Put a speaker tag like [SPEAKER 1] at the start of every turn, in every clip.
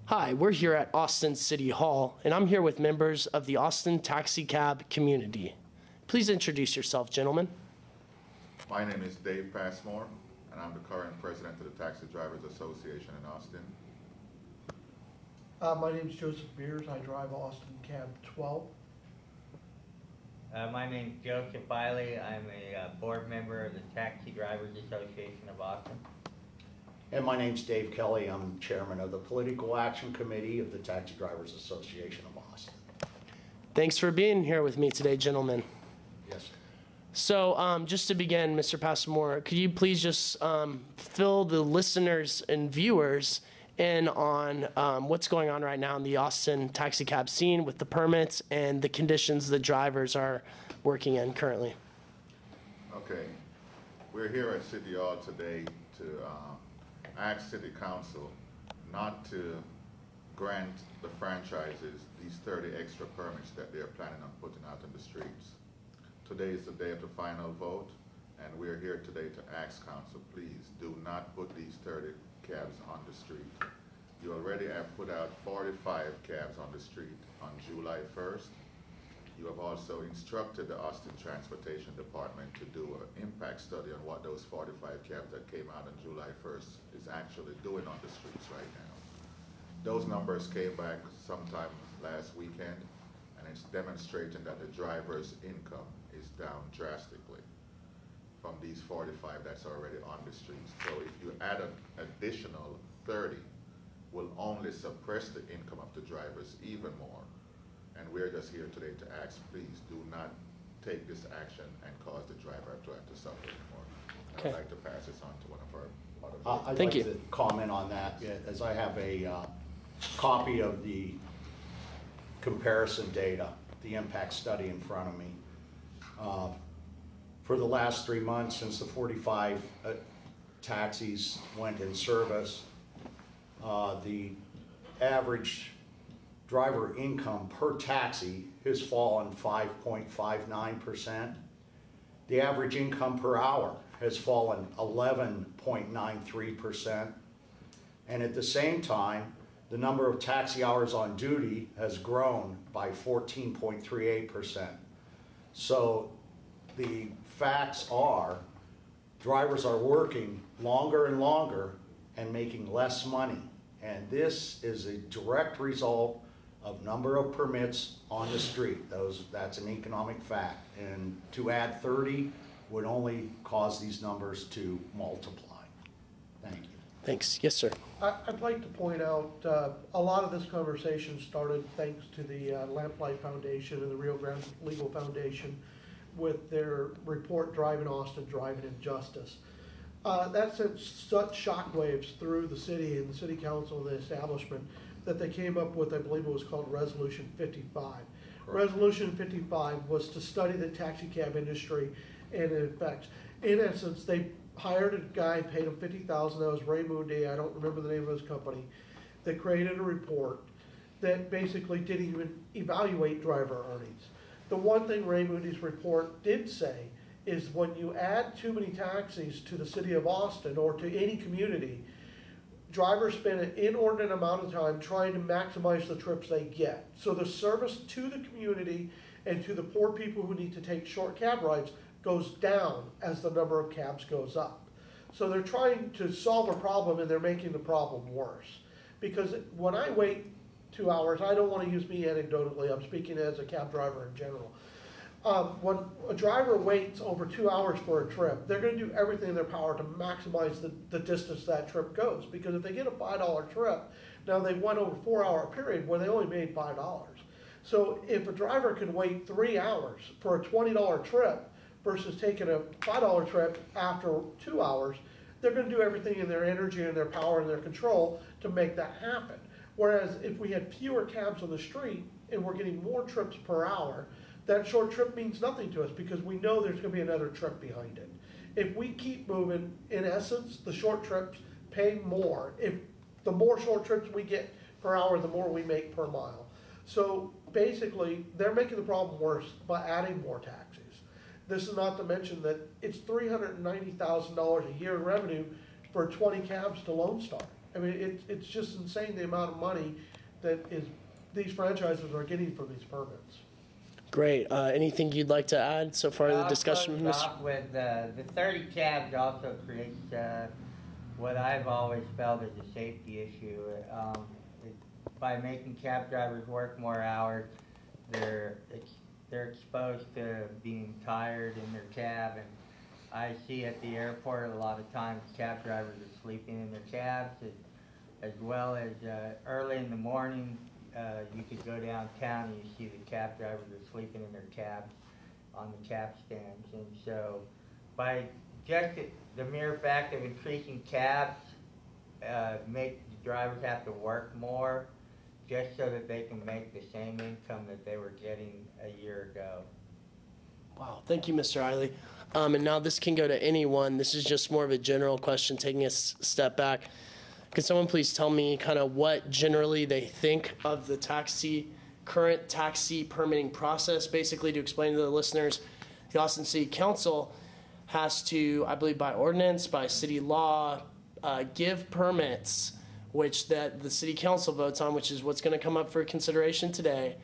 [SPEAKER 1] Hi, we're here at Austin City Hall, and I'm here with members of the Austin Taxi Cab community. Please introduce yourself, gentlemen.
[SPEAKER 2] My name is Dave Passmore, and I'm the current president of the Taxi Drivers Association in Austin.
[SPEAKER 3] My name is Joseph Beers. I drive Austin Cab 12.
[SPEAKER 4] My name is Joseph Biley. I'm a board member of the Taxi Drivers Association of Austin.
[SPEAKER 5] And my name's Dave Kelly. I'm chairman of the Political Action Committee of the Taxi Drivers Association of Austin.
[SPEAKER 1] Thanks for being here with me today, gentlemen.
[SPEAKER 5] Yes, sir.
[SPEAKER 1] So just to begin, Mr. Passmore, could you please just fill the listeners and viewers in on what's going on right now in the Austin taxi cab scene with the permits and the conditions the drivers are working in currently?
[SPEAKER 2] Okay, we're here at City Hall today to ask City Council not to grant the franchises these 30 extra permits that they're planning on putting out in the streets. Today is the day of the final vote, and we're here today to ask Council, please do not put these 30 cabs on the street. You already have put out 45 cabs on the street on July 1st. You have also instructed the Austin Transportation Department to do an impact study on what those 45 cabs that came out on July 1st is actually doing on the streets right now. Those numbers came back sometime last weekend, and it's demonstrating that the driver's income is down drastically from these 45 that's already on the streets. So if you add an additional 30, will only suppress the income of the drivers even more. And we're just here today to ask, please do not take this action and cause the driver to have to suffer anymore.
[SPEAKER 1] Okay.
[SPEAKER 2] I'd like to pass this on to one of our
[SPEAKER 5] I'd
[SPEAKER 1] Thank
[SPEAKER 5] like
[SPEAKER 1] you.
[SPEAKER 5] to comment on that, as I have a copy of the comparison data, the impact study in front of me. For the last 3 months, since the 45 taxis went in service, the average driver income per taxi has fallen 5.59%. The average income per hour has fallen 11.93%. And at the same time, the number of taxi hours on duty has grown by 14.38%. So the facts are, drivers are working longer and longer and making less money. And this is a direct result of number of permits on the street. That's an economic fact. And to add 30 would only cause these numbers to multiply. Thank you.
[SPEAKER 1] Thanks. Yes, sir.
[SPEAKER 3] I'd like to point out a lot of this conversation started thanks to the Lamplight Foundation and the Rio Grande Legal Foundation with their report, Driving Austin, Driving Injustice. That sent such shockwaves through the city and the city council and the establishment that they came up with, I believe it was called Resolution 55. Correct. Resolution 55 was to study the taxi cab industry and its effects. In essence, they hired a guy, paid him $50,000, that was Ray Moody, I don't remember the name of his company, that created a report that basically didn't even evaluate driver earnings. The one thing Ray Moody's report did say is when you add too many taxis to the city of Austin or to any community, drivers spend an inordinate amount of time trying to maximize the trips they get. So the service to the community and to the poor people who need to take short cab rides goes down as the number of cabs goes up. So they're trying to solve a problem and they're making the problem worse. Because when I wait 2 hours, I don't want to use me anecdotally, I'm speaking as a cab driver in general. When a driver waits over 2 hours for a trip, they're going to do everything in their power to maximize the distance that trip goes. Because if they get a $5 trip, now they went over a 4-hour period where they only made $5. So if a driver can wait 3 hours for a $20 trip versus taking a $5 trip after 2 hours, they're going to do everything in their energy and their power and their control to make that happen. Whereas if we had fewer cabs on the street and we're getting more trips per hour, that short trip means nothing to us because we know there's going to be another trip behind it. If we keep moving, in essence, the short trips pay more. If the more short trips we get per hour, the more we make per mile. So basically, they're making the problem worse by adding more taxis. This is not to mention that it's $390,000 a year in revenue for 20 cabs to Lone Star. I mean, it's just insane the amount of money that these franchises are getting from these permits.
[SPEAKER 1] Great. Anything you'd like to add so far to the discussion, Mr.?
[SPEAKER 4] Off with the 30 cabs also creates what I've always felt is a safety issue. By making cab drivers work more hours, they're exposed to being tired in their cab, and I see at the airport a lot of times cab drivers are sleeping in their cabs, as well as early in the morning. You could go downtown and you see the cab drivers are sleeping in their cabs on the cab stands. And so by just the mere fact of increasing cabs, make the drivers have to work more just so that they can make the same income that they were getting a year ago.
[SPEAKER 1] Wow, thank you, Mr. Eiley. And now this can go to anyone. This is just more of a general question, taking a step back. Could someone please tell me kind of what generally they think of the current taxi permitting process? Basically, to explain to the listeners, the Austin City Council has to, I believe by ordinance, by city law, give permits, which that the city council votes on, which is what's going to come up for consideration today.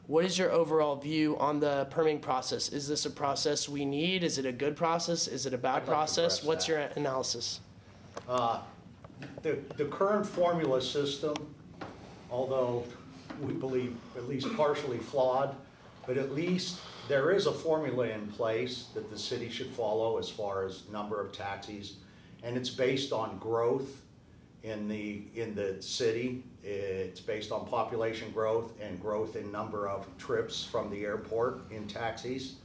[SPEAKER 1] What is your overall view on the permitting process? Is this a process we need? Is it a good process? Is it a bad process? What's your analysis?
[SPEAKER 5] The current formula system, although we believe at least partially flawed, but at least there is a formula in place that the city should follow as far as number of taxis, and it's based on growth in the city. It's based on population growth and growth in number of trips from the airport in taxis.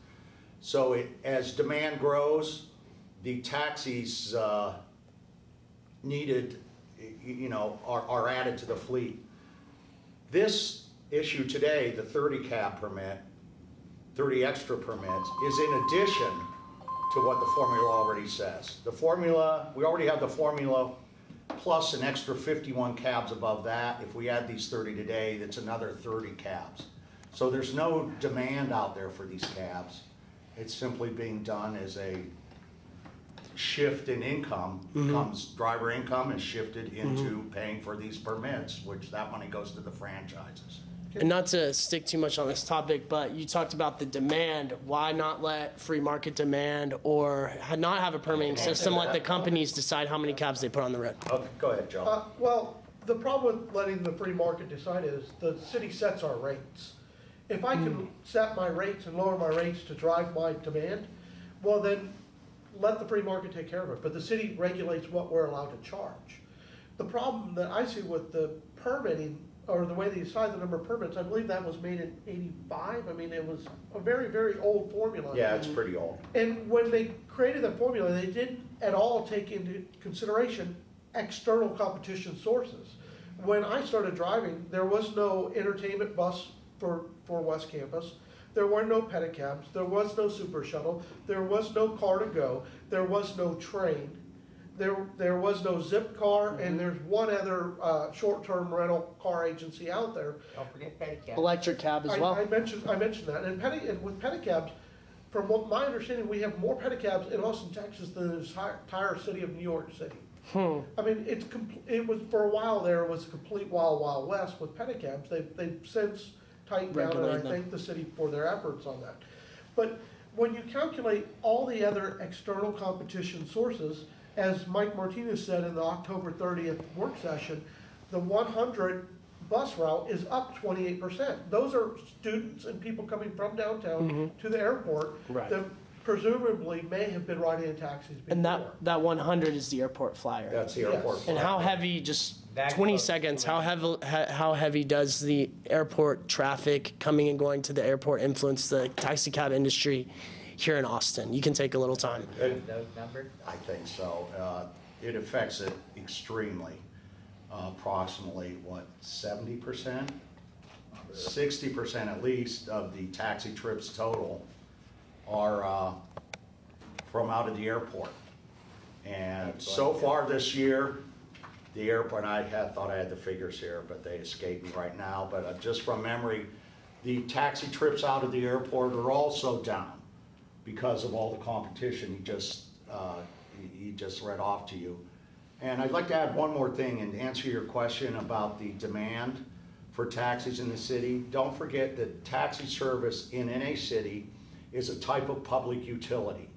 [SPEAKER 5] So as demand grows, the taxis needed, are added to the fleet. This issue today, the 30 cab permit, 30 extra permits, is in addition to what the formula already says. The formula, we already have the formula plus an extra 51 cabs above that. If we add these 30 today, that's another 30 cabs. So there's no demand out there for these cabs. It's simply being done as a shift in income. Driver income is shifted into paying for these permits, which that money goes to the franchises.
[SPEAKER 1] And not to stick too much on this topic, but you talked about the demand. Why not let free market demand or not have a permitting system? Let the companies decide how many cabs they put on the road.
[SPEAKER 5] Okay, go ahead, Joe.
[SPEAKER 3] Well, the problem with letting the free market decide is the city sets our rates. If I can set my rates and lower my rates to drive my demand, well then let the free market take care of it. But the city regulates what we're allowed to charge. The problem that I see with the permitting, or the way they decide the number of permits, I believe that was made in '85. I mean, it was a very, very old formula.
[SPEAKER 5] Yeah, it's pretty old.
[SPEAKER 3] And when they created that formula, they didn't at all take into consideration external competition sources. When I started driving, there was no entertainment bus for West Campus. There were no pedicabs. There was no super shuttle. There was no car to go. There was no train. There was no zip car, and there's one other short-term rental car agency out there.
[SPEAKER 4] Don't forget pedicab.
[SPEAKER 1] Electric cab as well.
[SPEAKER 3] I mentioned that, and with pedicabs, from what my understanding, we have more pedicabs in Austin, Texas than the entire city of New York City. I mean, it was for a while there. It was a complete wild west with pedicabs. They've since tightened down, and I thank the city for their efforts on that. But when you calculate all the other external competition sources, as Mike Martinez said in the October 30th work session, the 100 bus route is up 28%. Those are students and people coming from downtown to the airport that presumably may have been riding in taxis before.
[SPEAKER 1] And that 100 is the airport flyer.
[SPEAKER 5] That's the airport flyer.
[SPEAKER 1] And how heavy, just 20 seconds, how heavy does the airport traffic coming and going to the airport influence the taxi cab industry here in Austin? You can take a little time.
[SPEAKER 4] Those numbers?
[SPEAKER 5] I think so. It affects it extremely. Approximately, 70%? 60% at least of the taxi trips total are from out of the airport. And so far this year, the airport, I thought I had the figures here, but they escape me right now. But just from memory, the taxi trips out of the airport are also down because of all the competition he just read off to you. And I'd like to add one more thing and answer your question about the demand for taxis in the city. Don't forget that taxi service in any city is a type of public utility.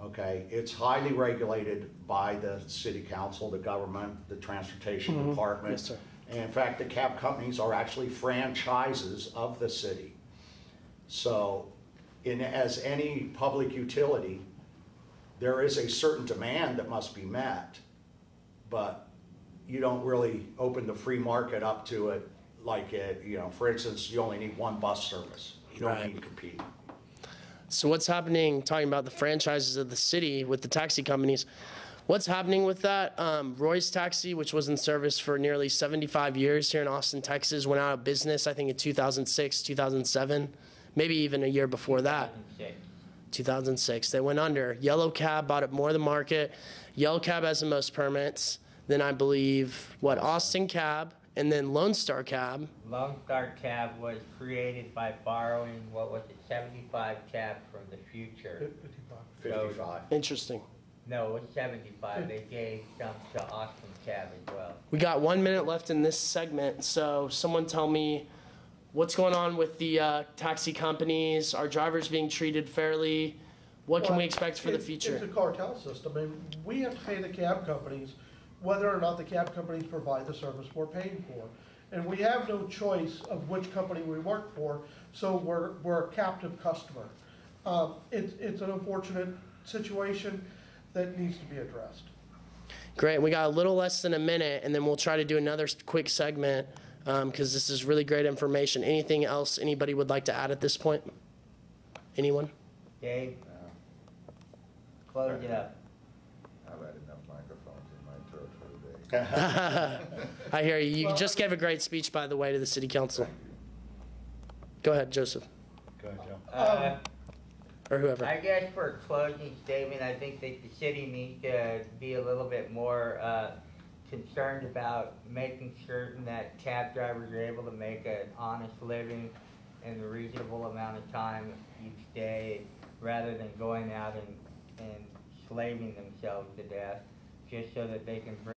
[SPEAKER 5] Okay, it's highly regulated by the city council, the government, the transportation department.
[SPEAKER 1] Yes, sir.
[SPEAKER 5] And in fact, the cab companies are actually franchises of the city. So, as any public utility, there is a certain demand that must be met, but you don't really open the free market up to it like it, you know, for instance, you only need one bus service. You don't
[SPEAKER 1] Right.
[SPEAKER 5] need to compete.
[SPEAKER 1] So what's happening, talking about the franchises of the city with the taxi companies, what's happening with that? Roy's Taxi, which was in service for nearly 75 years here in Austin, Texas, went out of business, I think in 2006, 2007, maybe even a year before that. 2006. They went under. Yellow Cab bought up more of the market. Yellow Cab has the most permits. Then I believe, Austin Cab, and then Lone Star Cab.
[SPEAKER 4] Lone Star Cab was created by borrowing, 75 cabs from the future.
[SPEAKER 5] 55.
[SPEAKER 1] Interesting.
[SPEAKER 4] No, it was 75. They gave some to Austin Cab as well.
[SPEAKER 1] We got 1 minute left in this segment, so someone tell me what's going on with the taxi companies. Are drivers being treated fairly? What can we expect for the future?
[SPEAKER 3] It's a cartel system, and we have to pay the cab companies whether or not the cab companies provide the service we're paying for. And we have no choice of which company we work for, so we're a captive customer. It's an unfortunate situation that needs to be addressed.
[SPEAKER 1] Great. We got a little less than a minute, and then we'll try to do another quick segment because this is really great information. Anything else anybody would like to add at this point? Anyone?
[SPEAKER 4] Dave, close it up.
[SPEAKER 2] I've had enough microphones in my throat for the day.
[SPEAKER 1] I hear you. You just gave a great speech, by the way, to the city council. Go ahead, Joseph,
[SPEAKER 5] Go ahead, Joe.
[SPEAKER 1] or whoever.
[SPEAKER 4] I guess for a closing statement, I think that the city needs to be a little bit more concerned about making certain that cab drivers are able to make an honest living in a reasonable amount of time each day, rather than going out and slaving themselves to death just so that they can bring